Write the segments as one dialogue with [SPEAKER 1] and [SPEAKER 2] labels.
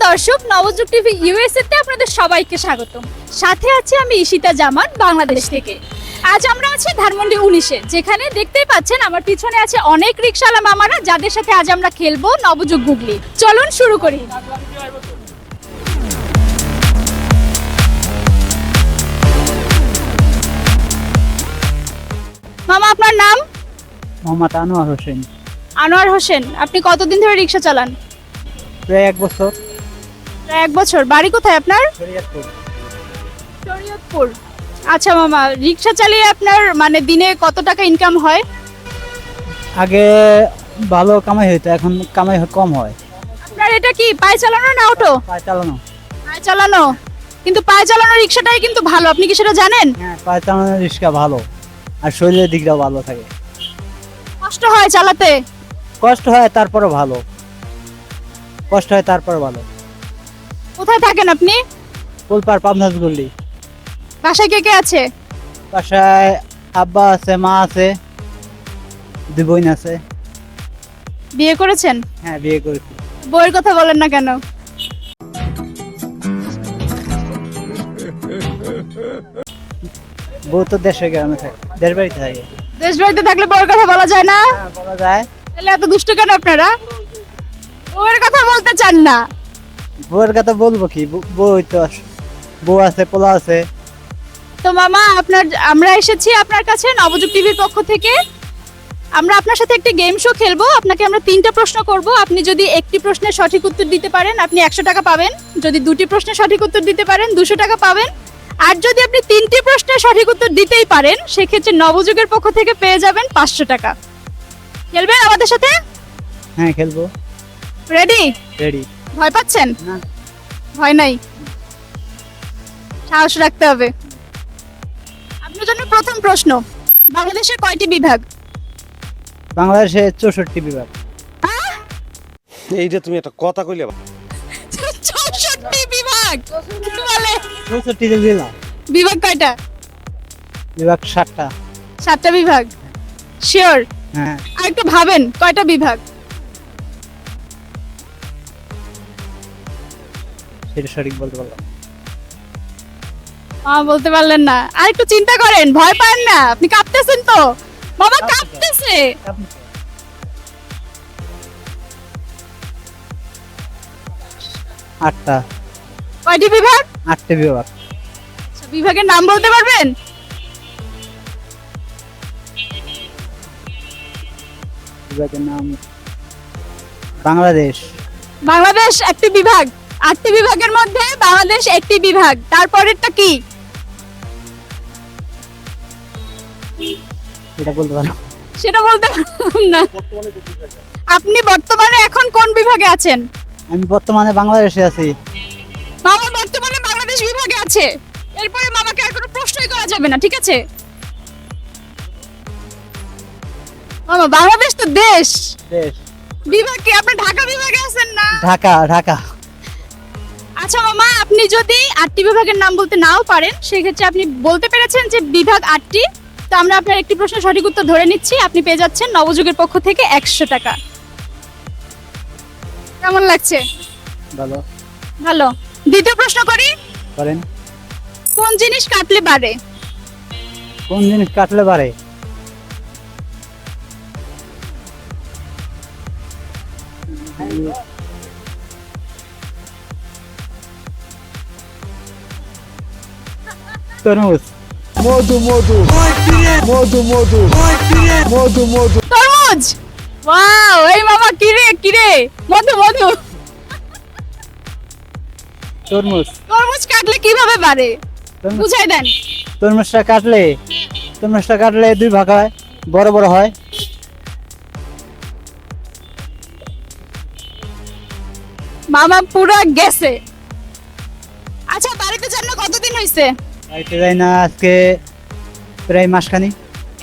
[SPEAKER 1] দর্শক, নবযুগ TV USA তে আপনাদের সবাইকে স্বাগতম। সাথে আছি আমি ঈশিতা জামান বাংলাদেশ থেকে। আজ আমরা আছি ধানমন্ডি 19-এ, যেখানে দেখতেই পাচ্ছেন আমার পিছনে আছে অনেক রিকশাওয়ালা মামারা, যাদের সাথে আজ আমরা খেলবো নবযুগ গুগলি। চলুন শুরু করি। মামা, আপনার নাম?
[SPEAKER 2] মোহাম্মদ আনোয়ার হোসেন।
[SPEAKER 1] আনোয়ার হোসেন। আপনি কতদিন ধরে রিকশা চালান?
[SPEAKER 2] প্রায় 1 বছর।
[SPEAKER 1] প্রায় 1 বছর। বাড়ি কোথায় আপনার? শরীয়তপুর। আচ্ছা মামা, রিকশা চালিয়ে আপনার মানে দিনে কত টাকা ইনকাম হয়?
[SPEAKER 2] আগে ভালো কামাই হইতো, এখন কামাই কম হয়।
[SPEAKER 1] আপনার এটা কি পায়ে চালানো না অটো?
[SPEAKER 2] পায়ে চালানো।
[SPEAKER 1] পায়ে চালানো। কিন্তু পায়ে চালানো রিকশাটাই কিন্তু ভালো, আপনি কি সেটা জানেন?
[SPEAKER 2] হ্যাঁ, পায়ে চালানো রিক্সা ভালো, আর শরীরের দিকটাও ভালো থাকে।
[SPEAKER 1] কষ্ট হয় চালাতে?
[SPEAKER 2] কষ্ট হয়, তারপরে ভালো। কষ্ট হয়, তারপরে ভালো।
[SPEAKER 1] কোথায় থাকেন আপনি?
[SPEAKER 2] ফুলপার পাবনাস গল্লি।
[SPEAKER 1] বাসায় কে কে আছে?
[SPEAKER 2] বাসায় আব্বা আছে, মা আছে, 2 বোন আছে।
[SPEAKER 1] বিয়ে করেছেন?
[SPEAKER 2] হ্যাঁ, বিয়ে করেছি।
[SPEAKER 1] বউয়ের কথা বলেন না কেন?
[SPEAKER 2] বউ তো দেশে গ্রামে থাকে, দেশ বাড়িতে থাকে।
[SPEAKER 1] দেশ বাড়িতে থাকলে বউয়ের কথা বলা যায় না?
[SPEAKER 2] হ্যাঁ, বলা যায়।
[SPEAKER 1] তাহলে এত দুষ্ট কেন আপনারা? বউয়ের কথা বলতে চান না?
[SPEAKER 2] বউয়ের কথা বলবো কি, বউ তো বউ আছে, পোলা আছে।
[SPEAKER 1] তো মামা, আমরা এসেছি আপনার কাছে নবযুগ টিভির পক্ষ থেকে। আমরা আপনার সাথে একটা গেম শো খেলবো। আপনাকে আমরা 3টা প্রশ্ন করব। আপনি যদি একটি প্রশ্নের সঠিক উত্তর দিতে পারেন, আপনি 100 টাকা পাবেন। যদি 2টি প্রশ্নের সঠিক উত্তর দিতে পারেন, 200 টাকা পাবেন। আর যদি আপনি 3টি প্রশ্নের সঠিক উত্তর দিতেই পারেন, সেক্ষেত্রে নবযুগের পক্ষ থেকে পেয়ে যাবেন 500 টাকা। খেলবেন আমাদের সাথে?
[SPEAKER 2] হ্যাঁ, খেলবো।
[SPEAKER 1] রেডি?
[SPEAKER 2] রেডি।
[SPEAKER 1] ভয় পাচ্ছেন?
[SPEAKER 2] না।
[SPEAKER 1] ভয় নাই, সাহস রাখতে হবে। আপনার জন্য প্রথম প্রশ্ন, বাংলাদেশের কয়টি বিভাগ?
[SPEAKER 2] বাংলাদেশে 64 বিভাগ।
[SPEAKER 3] এইটা তুমি একটা কথা কইলে
[SPEAKER 1] 64 বিভাগ? কি বলে?
[SPEAKER 2] 64 জেলা।
[SPEAKER 1] বিভাগ কয়টা?
[SPEAKER 2] বিভাগ 7টা।
[SPEAKER 1] 7টা বিভাগ? শিওর?
[SPEAKER 2] হ্যাঁ।
[SPEAKER 1] আর একটু ভাবেন, কয়টা বিভাগ?
[SPEAKER 2] সেটা সঠিক বলতে পারলাম।
[SPEAKER 1] বলতে পারলেন না? আর একটু চিন্তা করেন, ভয় পান না। আপনি কাঁপতেছেন তো? বাবা কাঁপতেছে।
[SPEAKER 2] 8টা।
[SPEAKER 1] কয়টি বিভাগ?
[SPEAKER 2] 8টা বিভাগ।
[SPEAKER 1] আচ্ছা, বিভাগের নাম বলতে পারবেন?
[SPEAKER 2] বিভাগের নাম বাংলাদেশ।
[SPEAKER 1] বাংলাদেশ একটি বিভাগ। 8টি বিভাগের মধ্যে বাংলাদেশ একটি বিভাগ। তারপরেরটা কি?
[SPEAKER 2] এটা বলতে পারলাম।
[SPEAKER 1] সেটা বলতে পারলাম না। আপনি বর্তমানে এখন কোন বিভাগে আছেন?
[SPEAKER 2] আমি বর্তমানে বাংলাদেশে আছি।
[SPEAKER 1] মামা বর্তমানে বাংলাদেশ বিভাগে আছে। এরপরে মামাকে আর কোনো প্রশ্নই করা যাবে না, ঠিক আছে? মামা, বাংলাদেশ তো দেশ।
[SPEAKER 2] দেশ।
[SPEAKER 1] বিভাগ কি? আপনি ঢাকা বিভাগে আছেন না?
[SPEAKER 2] ঢাকা। ঢাকা।
[SPEAKER 1] আচ্ছা মামা, আপনি যদি 8টি বিভাগের নাম বলতে নাও পারেন, সেক্ষেত্রে আপনি বলতে পেরেছেন যে বিভাগ 8টি। তো আমরা আপনার একটি প্রশ্নের সঠিক উত্তর ধরে নিচ্ছি। আপনি পেয়ে যাচ্ছেন নবযুগের পক্ষ থেকে 100 টাকা। কেমন লাগছে?
[SPEAKER 2] ভালো।
[SPEAKER 1] ভালো। দ্বিতীয় প্রশ্ন করি।
[SPEAKER 2] করেন।
[SPEAKER 1] কোন জিনিস কাটলে বাড়ে?
[SPEAKER 2] কোন জিনিস কাটলে পারে? তরমুজ।
[SPEAKER 3] মধু মধু মধু মধু মধু মধু।
[SPEAKER 1] তরমুজ। ওয়াও, এই মামা কিরে কিরে, মধু মধু।
[SPEAKER 2] তরমুজ।
[SPEAKER 1] তরমুজ কাটলে কিভাবে বাড়ে বুঝাই দেন।
[SPEAKER 2] তরমুজটা কাটলে 2 ভাগ হয়, বড় বড় হয়।
[SPEAKER 1] মামা পুরো গেছে। আচ্ছা, বাড়িতে যান না কতদিন হইছে?
[SPEAKER 2] বাড়িতে যাই না আজকে প্রায় মাসখানি।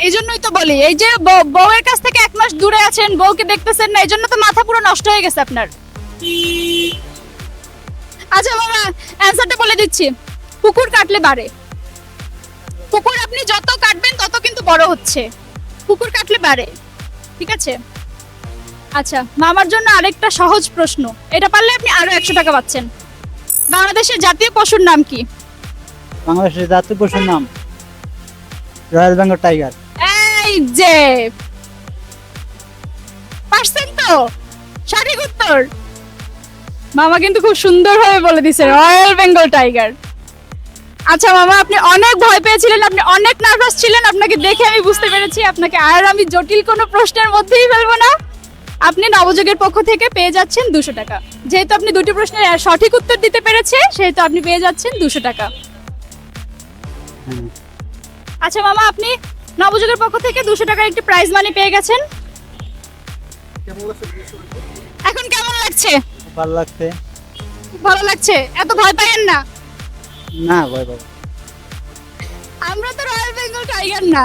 [SPEAKER 1] এই জন্যই তো বলি, এই যে বউয়ের কাছ থেকে 1 মাস দূরে আছেন, বউকে দেখতেছেন না, এই জন্য তো মাথা পুরো নষ্ট হয়ে গেছে আপনার। আচ্ছা মামা, অ্যানসারটা বলে দিচ্ছি। পুকুর কাটলে বাড়ে। পুকুর আপনি যত কাটবেন তত কিন্তু বড় হচ্ছে। পুকুর কাটলে বাড়ে, ঠিক আছে? আচ্ছা মামার জন্য আরেকটা সহজ প্রশ্ন, এটা পারলে আপনি আরো 100 টাকা পাচ্ছেন। বাংলাদেশের জাতীয় পশুর নাম কি?
[SPEAKER 2] বাংলাদেশের জাতীয় পশুর নাম রয়্যাল বেঙ্গল টাইগার।
[SPEAKER 1] এই যে পারছেন তো, সঠিক উত্তর। মামা কিন্তু খুব সুন্দরভাবে বলে দিছে রয়্যাল বেঙ্গল টাইগার। আচ্ছা মামা, আপনি অনেক ভয় পেয়েছিলেন, আপনি অনেক নার্ভাস ছিলেন, আপনাকে দেখে আমি বুঝতে পেরেছি। আপনাকে আর আমি জটিল কোনো প্রশ্নের মধ্যেই ফেলবো না। আপনি নবযুগের পক্ষ থেকে পেয়ে যাচ্ছেন 200 টাকা। যেহেতু আপনি দুটি প্রশ্নের সঠিক উত্তর দিতে পেরেছে, সেহেতু আপনি পেয়ে যাচ্ছেন 200 টাকা।
[SPEAKER 2] হ্যাঁ।
[SPEAKER 1] আচ্ছা মামা, আপনি নবযুগের পক্ষ থেকে 200 টাকার একটি প্রাইজ মানি পেয়ে গেছেন। এখন কেমন লাগছে?
[SPEAKER 2] খুব ভালো লাগছে।
[SPEAKER 1] খুব ভালো লাগছে, এত ভয় পাইয়েন না।
[SPEAKER 2] না ভয় পাবো।
[SPEAKER 1] আমরা তো রয়্যাল বেঙ্গল টাইগার না।